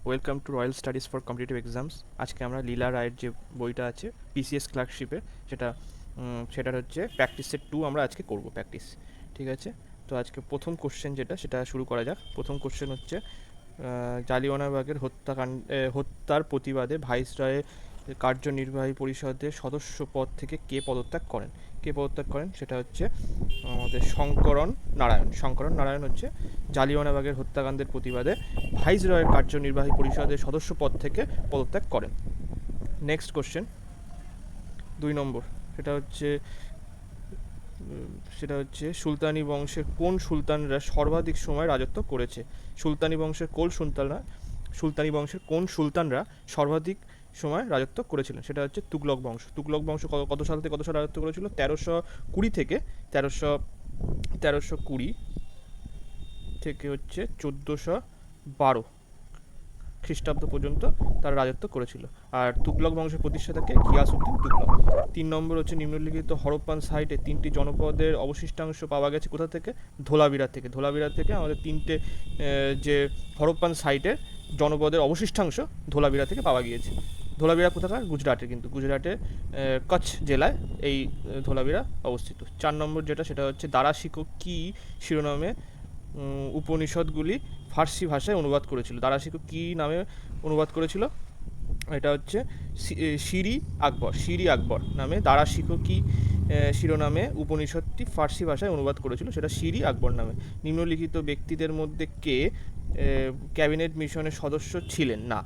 Welcome to royal studies for competitive exams. আজকে আমরা লীলা রায়ের যে বইটা আছে পিসিএস ক্লার্কশিপে সেটার হচ্ছে প্র্যাকটিস সেট 2 আমরা আজকে করব প্র্যাকটিস। ঠিক আছে, তো আজকে প্রথম কোশ্চেন সেটা শুরু করা যাক। প্রথম কোশ্চেন হচ্ছে জালিয়ানওয়ালাবাগের হত্যার প্রতিবাদে ভাইসরয়ের কার্যনির্বাহী পরিষদের সদস্য পদ থেকে কে পদত্যাগ করেন সেটা হচ্ছে আমাদের শঙ্করন নারায়ণ হচ্ছে জালিয়ানওয়ালাবাগের হত্যাকাণ্ডের প্রতিবাদে ভাইসরয়ের কার্যনির্বাহী পরিষদের সদস্য পদ থেকে পদত্যাগ করেন। নেক্সট কোশ্চেন 2 নম্বর, সেটা হচ্ছে সুলতানি বংশের কোন সুলতানরা সর্বাধিক সময় রাজত্ব করেছে? সুলতানি বংশের কোন সুলতানরা সর্বাধিক সময় রাজত্ব করেছিলেন? সেটা হচ্ছে তুগলক বংশ। কত সাল থেকে কত সাল রাজত্ব করেছিল? 1320 থেকে 1320 থেকে হচ্ছে 1412 খ্রিস্টাব্দ পর্যন্ত তারা রাজত্ব করেছিল। আর তুগলক বংশের প্রতিষ্ঠাতাকে গিয়াসউদ্দিন তুগলক। 3 নম্বর হচ্ছে নিম্নলিখিত হরপ্পান সাইটে 3টি জনপদের অবশিষ্টাংশ পাওয়া গেছে কোথা থেকে? ধোলাবিরা থেকে আমাদের 3টে যে হরপ্পান সাইটের জনপদের অবশিষ্টাংশ ধোলাবিরা থেকে পাওয়া গিয়েছে। ধোলাবিরা কোথাকার? গুজরাটের, কিন্তু গুজরাটের কচ্ছ জেলায় এই ধোলাবিরা অবস্থিত। 4 নম্বর সেটা হচ্ছে দারা শিখো কি শিরোনামে উপনিষদগুলি ফার্সি ভাষায় অনুবাদ করেছিল? দারা শিখো কি নামে অনুবাদ করেছিল? এটা হচ্ছে শিরি আকবর নামে দারা শিখো কি শিরোনামে উপনিষদটি ফার্সি ভাষায় অনুবাদ করেছিল, সেটা শিরি আকবর নামে। নিম্নলিখিত ব্যক্তিদের মধ্যে কে ক্যাবিনেট মিশনের সদস্য ছিলেন না?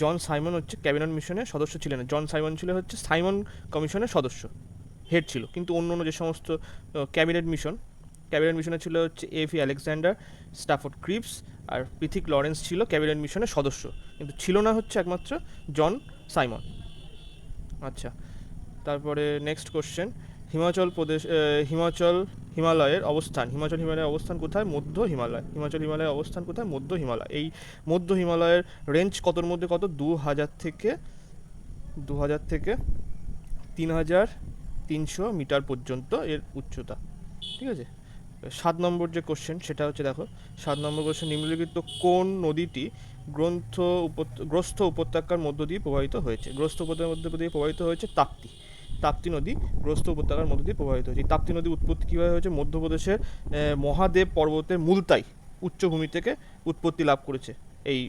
জন সাইমন হচ্ছে ক্যাবিনেট মিশনের সদস্য ছিলেন না। জন সাইমন ছিল হচ্ছে সাইমন কমিশনের সদস্য, হেড ছিল, কিন্তু অন্য যে সমস্ত ক্যাবিনেট মিশনে ছিল হচ্ছে এফি আলেকজান্ডার, স্টাফোর্ড ক্রিপস আর পৃথিক লরেন্স ছিল ক্যাবিনেট মিশনের সদস্য, কিন্তু ছিল না হচ্ছে একমাত্র জন সাইমন। আচ্ছা, তারপরে নেক্সট কোশ্চেন, হিমালয়ের অবস্থান কোথায়? মধ্য হিমালয়। এই মধ্য হিমালয়ের রেঞ্জ কতর মধ্যে কত? 2000 থেকে 3300 মিটার পর্যন্ত এর উচ্চতা। ঠিক আছে, 7 নম্বর যে কোশ্চেন সেটা হচ্ছে দেখো, 7 নম্বর কোশ্চেন, নিম্নলিখিত কোন নদীটি গ্রস্থ উপত্যকার মধ্য দিয়ে প্রবাহিত হয়েছে? তাপ্তি নদী গ্রস্থ উপত্যকার মধ্য দিয়ে প্রবাহিত হয়েছে। তাপ্তি নদীর উৎপত্তি কীভাবে হয়েছে? মধ্যপ্রদেশের মহাদেব পর্বতের মুলতাই উচ্চভূমি থেকে উৎপত্তি লাভ করেছে এই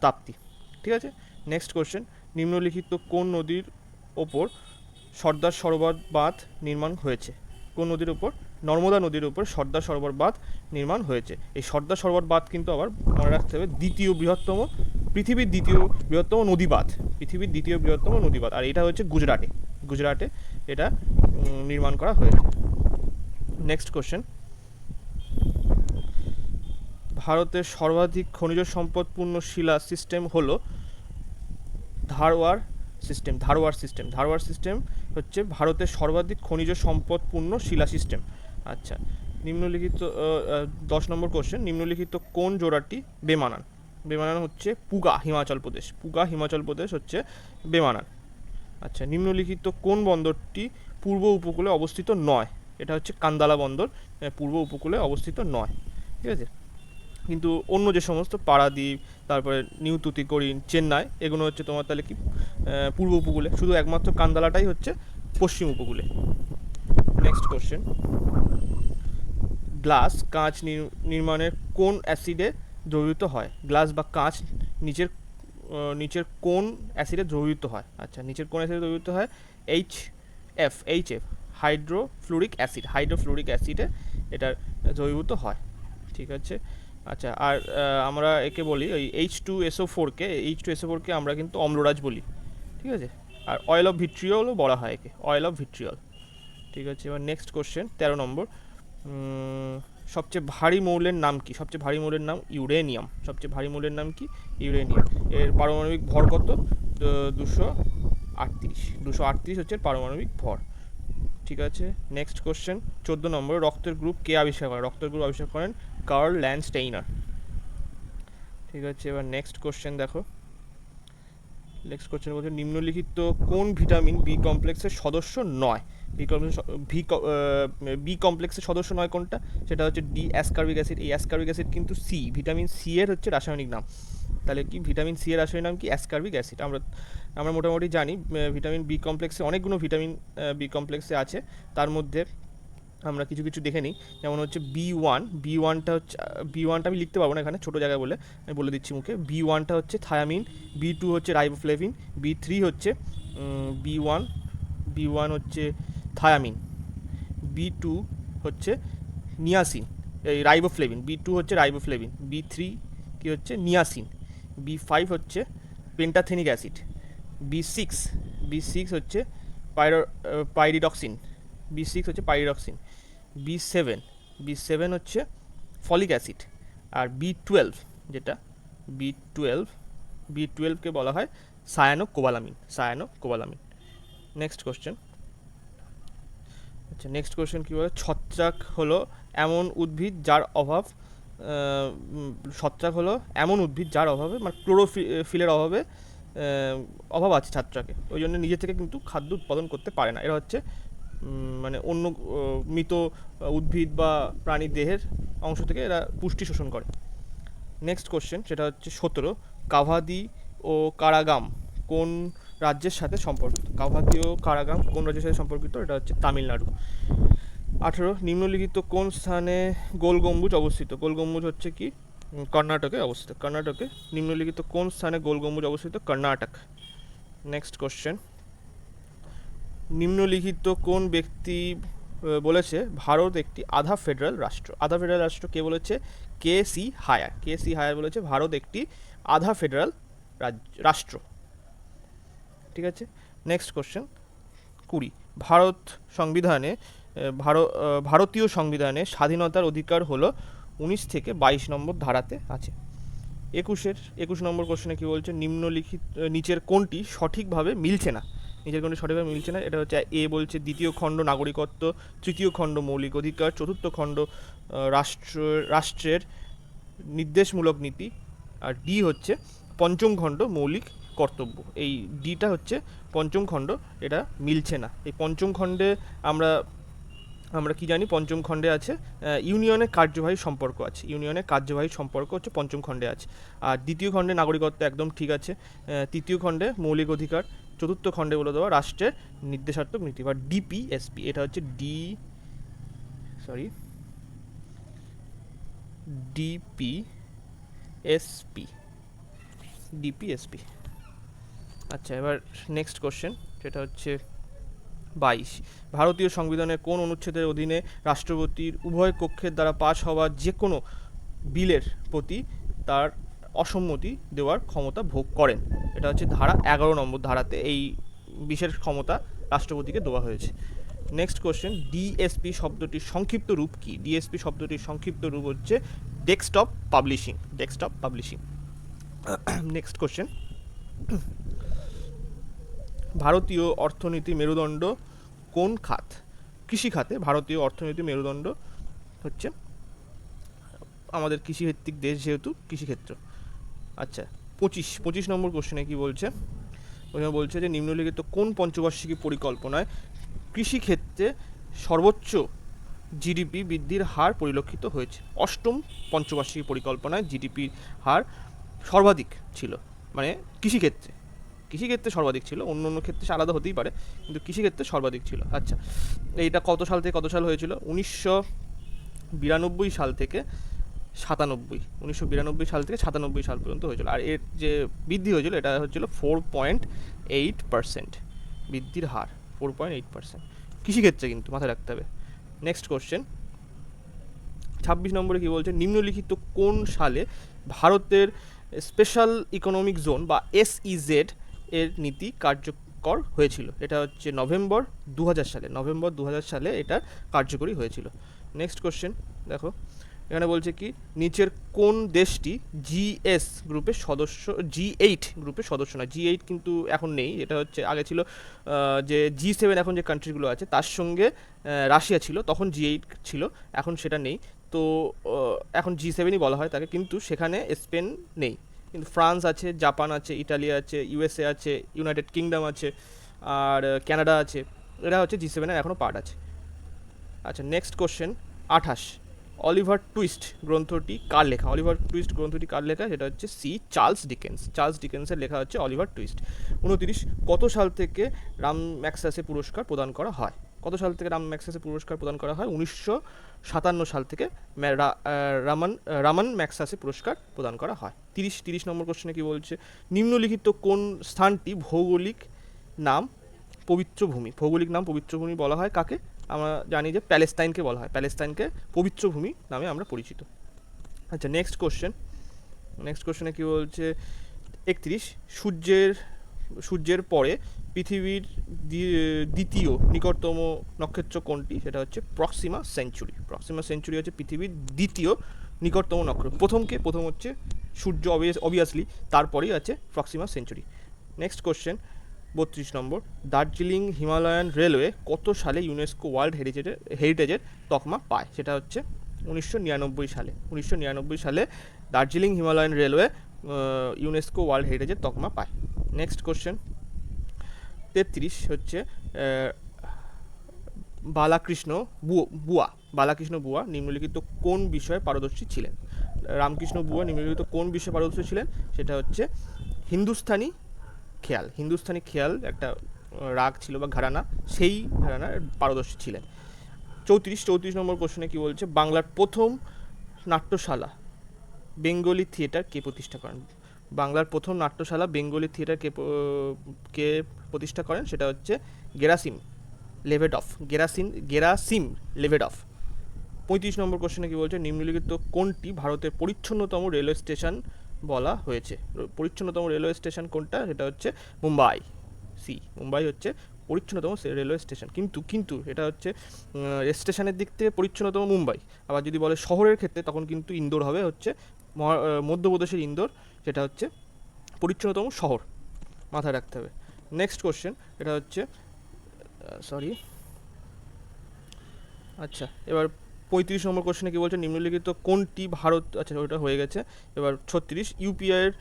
তাপ্তি। ঠিক আছে, নেক্সট কোশ্চেন, নিম্নলিখিত কোন নদীর ওপর সর্দার সরোবর বাঁধ নির্মাণ হয়েছে? কোন নদীর ওপর? নর্মদা নদীর উপর সর্দার সরোবর বাঁধ নির্মাণ হয়েছে। এই সর্দার সরোবর বাঁধ কিন্তু আবার মনে রাখতে হবে পৃথিবীর দ্বিতীয় বৃহত্তম নদীবাঁধ, আর এটা হচ্ছে গুজরাটে এটা নির্মাণ করা হয়েছে। নেক্সট কোশ্চেন, ভারতের সর্বাধিক খনিজ সম্পদপূর্ণ শিলা সিস্টেম হলো ধারওয়াড় সিস্টেম হচ্ছে ভারতের সর্বাধিক খনিজ সম্পদপূর্ণ শিলা সিস্টেম। আচ্ছা, নিম্নলিখিত 10 নম্বর কোশ্চেন, নিম্নলিখিত কোন জোড়াটি বেমানান হচ্ছে পুগা হিমাচল প্রদেশ হচ্ছে বেমানান। আচ্ছা, নিম্নলিখিত কোন বন্দরটি পূর্ব উপকূলে অবস্থিত নয়? এটা হচ্ছে কান্দালা বন্দর পূর্ব উপকূলে অবস্থিত নয়। ঠিক আছে, কিন্তু অন্য যে সমস্ত পারাদ্বীপ, তারপরে নিউ তুতিকোরিন, চেন্নাই, এগুলো হচ্ছে তোমার তাহলে কি পূর্ব উপকূলে, শুধু একমাত্র কান্দালাটাই হচ্ছে পশ্চিম উপকূলে। নেক্সট কোশ্চেন, কাঁচ নির্মাণের কোন অ্যাসিডে দ্রবীভূত হয়? গ্লাস বা কাঁচ নিচের কোন অ্যাসিডে দ্রবীভূত হয়? আচ্ছা, নিচের কোন অ্যাসিডে দ্রবীভূত হয়? এইচএফ হাইড্রোফ্লুরিক অ্যাসিডে এটা দ্রবীভূত হয়। ঠিক আছে, আচ্ছা, আর আমরা একে বলি ওই H2SO4 কে আমরা কিন্তু অম্লরাজ বলি। ঠিক আছে, আর অয়েল অফ ভিট্রিয়লও বলা হয় একে, অয়েল অফ ভিট্রিয়ল। ঠিক আছে, এবার নেক্সট কোশ্চেন 13 নম্বর, সবচেয়ে ভারী মৌলের নাম কি? ইউরেনিয়াম। এর পারমাণবিক ভর কত? 238 হচ্ছে পারমাণবিক ভর। ঠিক আছে, নেক্সট কোশ্চেন 14 নম্বর, রক্তের গ্রুপ কে আবিষ্কার করেন? Karl Landsteiner. ঠিক আছে, এবার নেক্সট কোশ্চেন দেখো, বলছে নিম্নলিখিত কোন ভিটামিন বি কমপ্লেক্সের সদস্য নয়? বি কমপ্লেক্সের সদস্য নয় কোনটা? সেটা হচ্ছে ডি অ্যাসকার্বিক অ্যাসিড। এই অ্যাসকার্বিক অ্যাসিড কিন্তু ভিটামিন সি এর হচ্ছে রাসায়নিক নাম। তাহলে কি ভিটামিন সি এর রাসায়নিক নাম কি? Ascorbic acid. আমরা মোটামুটি জানি ভিটামিন বি কমপ্লেক্সে অনেকগুলো ভিটামিন বি কমপ্লেক্সে আছে, তার মধ্যে আমরা কিছু কিছু দেখে নিই। যেমন হচ্ছে বি ওয়ানটা হচ্ছে, বি ওয়ানটা আমি লিখতে পারবো না এখানে ছোটো জায়গায় বলে, আমি বলে দিচ্ছি মুখে। বি ওয়ানটা হচ্ছে থায়ামিন, বি2 হচ্ছে রাইবোফ্লেভিন, বি3 হচ্ছে বি ওয়ান বি ওয়ান হচ্ছে থায়ামিন, বি2 হচ্ছে নিয়াসিন, এই রাইবোফ্লেভিন, বি2 হচ্ছে রাইবোফ্লেভিন, বি3 কি হচ্ছে নিয়াসিন, বি5 হচ্ছে পেন্টাথেনিক অ্যাসিড, বি সিক্স হচ্ছে পাইরিডক্সিন, বি6 হচ্ছে পাইরিডক্সিন, বি7 হচ্ছে ফলিক অ্যাসিড, আর বি12 বি12কে বলা হয় সায়ানোকোবালামিন। Next question. আচ্ছা, নেক্সট কোশ্চেন কী বলে? ছত্রাক হলো এমন উদ্ভিদ যার অভাব, অভাবে মানে ক্লোরোফিলের অভাব আছে ছত্রাকে, ওই জন্য নিজে থেকে কিন্তু খাদ্য উৎপাদন করতে পারে না। এরা হচ্ছে মানে অন্য মৃত উদ্ভিদ বা প্রাণীর দেহের অংশ থেকে এরা পুষ্টি শোষণ করে। নেক্সট কোশ্চেন, সেটা হচ্ছে 17, কাভাদি ও কারাগাম কোন রাজ্যের সাথে সম্পর্কিত? কাভাদি ও কারাগাম কোন রাজ্যের সাথে সম্পর্কিত? এটা হচ্ছে তামিলনাড়ু। 18, নিম্নলিখিত কোন স্থানে গোল গম্বুজ অবস্থিত? গোল গম্বুজ হচ্ছে কি? কর্ণাটকে অবস্থিত। নিম্নলিখিত কোন স্থানে গোল গম্বুজ অবস্থিত? কর্ণাটক। নেক্সট কোশ্চেন, নিম্নলিখিত কোন ব্যক্তি বলেছে ভারত একটি আধা ফেডারেল রাষ্ট্র? আধা ফেডারেল রাষ্ট্র কে বলেছে? কে.সি. হায়ার বলেছে ভারত একটি আধা ফেডারেল রাষ্ট্র। ঠিক আছে। নেক্সট কোশ্চেন 20, ভারতীয় সংবিধানে স্বাধীনতার অধিকার হলো 19 থেকে 22 নম্বর ধারাতে আছে। 21 নম্বর কোশ্চেনে কি বলছে? নিচের কোনটি সঠিকভাবে মিলছে না? এটা হচ্ছে এ বলছে দ্বিতীয় খণ্ড নাগরিকত্ব, তৃতীয় খণ্ড মৌলিক অধিকার, চতুর্থ খণ্ড রাষ্ট্রের নির্দেশমূলক নীতি, আর ডি হচ্ছে পঞ্চম খণ্ড মৌলিক কর্তব্য। এই ডিটা হচ্ছে পঞ্চম খণ্ড, এটা মিলছে না। এই পঞ্চম খণ্ডে আমরা কি জানি? পঞ্চম খণ্ডে আছে ইউনিয়নের কার্যবাহী সম্পর্ক হচ্ছে পঞ্চম খণ্ডে আছে। আর দ্বিতীয় খণ্ডে নাগরিকত্ব একদম ঠিক আছে, তৃতীয় খণ্ডে মৌলিক অধিকার, চতুর্থ খণ্ডে বলে দেওয়া রাষ্ট্রের নির্দেশাত্মক নীতি বা ডিপিএসপি। এটা হচ্ছে ডিপিএসপি। আচ্ছা, এবার নেক্সট কোশ্চেন, সেটা হচ্ছে 22, ভারতীয় সংবিধানের কোন অনুচ্ছেদের অধীনে রাষ্ট্রপতির উভয় কক্ষের দ্বারা পাশ হওয়া যে কোনো বিলের প্রতি তার অসম্মতি দেওয়ার ক্ষমতা ভোগ করেন? এটা হচ্ছে ধারা 11 নম্বর ধারাতে এই বিশেষ ক্ষমতা রাষ্ট্রপতিকে দেওয়া হয়েছে। নেক্সট কোশ্চেন, ডিএসপি শব্দটির সংক্ষিপ্ত রূপ কি? ডিএসপি শব্দটির সংক্ষিপ্ত রূপ হচ্ছে ডেস্কটপ পাবলিশিং। নেক্সট কোশ্চেন, ভারতীয় অর্থনীতির মেরুদণ্ড কোন খাত? কৃষি খাতে ভারতীয় অর্থনীতির মেরুদণ্ড হচ্ছে, আমাদের কৃষিভিত্তিক দেশ যেহেতু কৃষিক্ষেত্র। আচ্ছা, 25 নম্বর কোশ্চেনে কি বলছে? বলছে যে নিম্নলিখিত কোন পঞ্চবার্ষিকী পরিকল্পনায় কৃষিক্ষেত্রে সর্বোচ্চ জিডিপি বৃদ্ধির হার পরিলক্ষিত হয়েছে? অষ্টম পঞ্চবার্ষিকী পরিকল্পনায় জিডিপির হার সর্বাধিক ছিল, মানে কৃষিক্ষেত্রে সর্বাধিক ছিল, অন্য ক্ষেত্রে আলাদা হতেই পারে, কিন্তু কৃষিক্ষেত্রে সর্বাধিক ছিল। আচ্ছা, এইটা কত সাল থেকে কত সাল হয়েছিল? 1992 সাল থেকে 97 সাল পর্যন্ত হয়েছিল। আর এর যে বৃদ্ধি হয়েছিল এটা হচ্ছিল 4.8% বৃদ্ধির হার, 4.8% কৃষিক্ষেত্রে, কিন্তু মাথায় রাখতে হবে। নেক্সট কোশ্চেন 26 নম্বরে কি বলছে? নিম্নলিখিত কোন সালে ভারতের স্পেশাল ইকোনমিক জোন বা SEZ এর নীতি কার্যকর হয়েছিল? এটা হচ্ছে নভেম্বর 2000 সালে এটা কার্যকরী হয়েছিল। নেক্সট কোশ্চেন দেখো, এখানে বলছে কি নিচের কোন দেশটি G8 গ্রুপের সদস্য নয়? G8 কিন্তু এখন নেই, এটা হচ্ছে আগে ছিল যে G7 এখন যে কান্ট্রিগুলো আছে তার সঙ্গে রাশিয়া ছিল, তখন G8 ছিল, এখন সেটা নেই। তো এখন G7ই বলা হয় তাকে, কিন্তু সেখানে স্পেন নেই, কিন্তু ফ্রান্স আছে, জাপান আছে, ইটালি আছে, USA আছে, ইউনাইটেড কিংডম আছে, আর কানাডা আছে, এরা হচ্ছে G7 এর এখনও পার্ট আছে। আচ্ছা, নেক্সট কোশ্চেন 28, অলিভার টুইস্ট গ্রন্থটি কার লেখা? অলিভার টুইস্ট গ্রন্থটি কার লেখা? সেটা হচ্ছে সি চার্লস ডিকেন্স। চার্লস ডিকেন্সের লেখা হচ্ছে অলিভার টুইস্ট। 29, কত সাল থেকে রাম ম্যাগসেসে পুরস্কার প্রদান করা হয়? কত সাল থেকে রাম ম্যাগসেসে পুরস্কার প্রদান করা হয়? 1957 সাল থেকে রামান ম্যাগসেসে পুরস্কার প্রদান করা হয়। 30 নম্বর কোশ্চেনে কি বলছে? নিম্নলিখিত কোন স্থানটি ভৌগোলিক নাম পবিত্র ভূমি? ভৌগোলিক নাম পবিত্র ভূমি বলা হয় কাকে? আমরা জানি যে প্যালেস্তাইনকে বলা হয়। প্যালেস্তাইনকে পবিত্র ভূমি নামে আমরা পরিচিত। আচ্ছা, নেক্সট কোশ্চেনে কি বলছে? 31, সূর্যের পরে পৃথিবীর দ্বিতীয় নিকটতম নক্ষত্র কোনটি? সেটা হচ্ছে প্রক্সিমা সেঞ্চুরি। প্রক্সিমা সেঞ্চুরি হচ্ছে পৃথিবীর দ্বিতীয় নিকটতম নক্ষত্র। প্রথম হচ্ছে সূর্য, অবভিয়াসলি, তারপরেই আছে প্রক্সিমা সেঞ্চুরি। নেক্সট কোশ্চেন 32 নম্বর, দার্জিলিং হিমালয়ান রেলওয়ে কত সালে ইউনেস্কো ওয়ার্ল্ড হেরিটেজের তকমা পায়? সেটা হচ্ছে 1999 সালে। 1999 সালে Darjeeling Himalayan Railway UNESCO World হেরিটেজের তকমা পায়। নেক্সট কোশ্চেন 33 হচ্ছে বালাকৃষ্ণ বুয়া নিম্নলিখিত কোন বিষয়ে পারদর্শী ছিলেন? রামকৃষ্ণ বুয়া নিম্নলিখিত কোন বিষয়ে পারদর্শী ছিলেন? সেটা হচ্ছে হিন্দুস্তানি খেয়াল একটা রাগ ছিল বা ঘরানা, সেই ঘরানার পারদর্শী ছিলেন। 34 নম্বর কোশ্চেনে কি বলছে? বাংলার প্রথম নাট্যশালা বেঙ্গলি থিয়েটার কে প্রতিষ্ঠা করেন? বাংলার প্রথম নাট্যশালা বেঙ্গলি থিয়েটার কে প্রতিষ্ঠা করেন? সেটা হচ্ছে গেরাসিম লেভেডফ। 35 নম্বর কোশ্চেনে কি বলছে? নিম্নলিখিত কোনটি ভারতের পরিচ্ছন্নতম রেলওয়ে স্টেশন বলা হয়েছে? পরিচ্ছন্নতম রেলওয়ে স্টেশন কোনটা? সেটা হচ্ছে মুম্বাই। মুম্বাই হচ্ছে পরিচ্ছন্নতম রেলওয়ে স্টেশন। কিন্তু এটা হচ্ছে স্টেশনের দিক থেকে পরিচ্ছন্নতম মুম্বাই। আবার যদি বলে শহরের ক্ষেত্রে, তখন কিন্তু ইন্দোর হবে, হচ্ছে মধ্যপ্রদেশের ইন্দোর, যেটা হচ্ছে পরিচ্ছন্নতম শহর। মাথায় রাখতে হবে। নেক্সট কোশ্চেন, এটা হচ্ছে আচ্ছা, এবার 35 নম্বর কোশ্চেনে কি বলছে? নিম্নলিখিত কোনটি ভারত, আচ্ছা ওটা হয়ে গেছে। এবার 36, ইউপিআইয়ের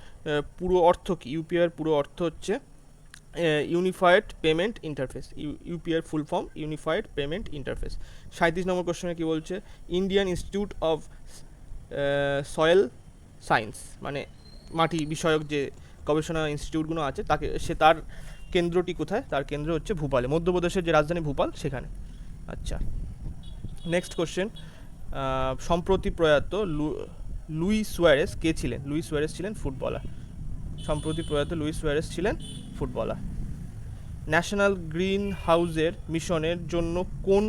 পুরো অর্থ কি? ইউপিআইয়ের পুরো অর্থ হচ্ছে ইউনিফাইড পেমেন্ট ইন্টারফেস। ইউপিআইয়ের full form unified payment interface. 37 number কোশ্চেনে কি বলছে? Indian Institute of Soil Science, মানে মাটি বিষয়ক যে গবেষণা ইনস্টিটিউটগুলো আছে, তার কেন্দ্রটি কোথায়? তার কেন্দ্র হচ্ছে ভূপালে, মধ্যপ্রদেশের যে রাজধানী ভূপাল, সেখানে। আচ্ছা, নেক্সট কোশ্চেন, সম্প্রতি প্রয়াত লুই সুয়ারেস কে ছিলেন? লুই সুয়ারেস ছিলেন ফুটবলার। সম্প্রতি প্রয়াত লুই সুয়ারেস ছিলেন ফুটবলার। ন্যাশনাল গ্রিন হাউসের মিশনের জন্য কোন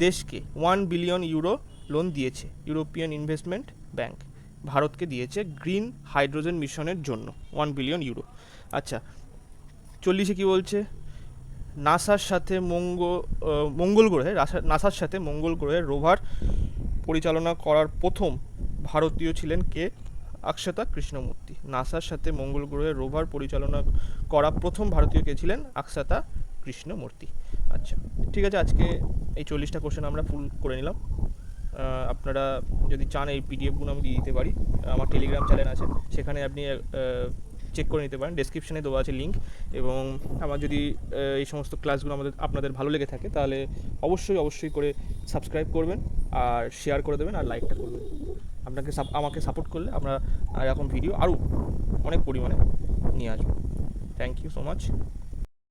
দেশকে 1 বিলিয়ন ইউরো লোন দিয়েছে? ইউরোপিয়ান ইনভেস্টমেন্ট ব্যাংক ভারতকে দিয়েছে গ্রিন হাইড্রোজেন মিশনের জন্য 1 বিলিয়ন ইউরো। আচ্ছা, 40 কি বলছে? নাসার সাথে মঙ্গল গ্রহে রোভার পরিচালনা করার প্রথম ভারতীয় ছিলেন কে? অক্ষতা কৃষ্ণমূর্তি। নাসার সাথে মঙ্গল গ্রহে রোভার পরিচালনা করা প্রথম ভারতীয় কে ছিলেন? অক্ষতা কৃষ্ণমূর্তি। আচ্ছা, ঠিক আছে, আজকে এই 40টা কোশ্চেন আমরা ফুল করে নিলাম। আপনারা যদি চান এই পিডিএফগুলো আমি দিয়ে দিতে পারি। আমার টেলিগ্রাম চ্যানেল আছে, সেখানে আপনি চেক করে নিতে পারেন। ডেসক্রিপশনে দেওয়া আছে লিঙ্ক। এবং আমার যদি এই সমস্ত ক্লাসগুলো আপনাদের ভালো লেগে থাকে, তাহলে অবশ্যই করে সাবস্ক্রাইব করবেন, আর শেয়ার করে দেবেন, আর লাইকটা করবেন। আমাকে সাপোর্ট করলে আমরা এরকম ভিডিও আরও অনেক পরিমাণে নিয়ে আসবো। Thank you so much.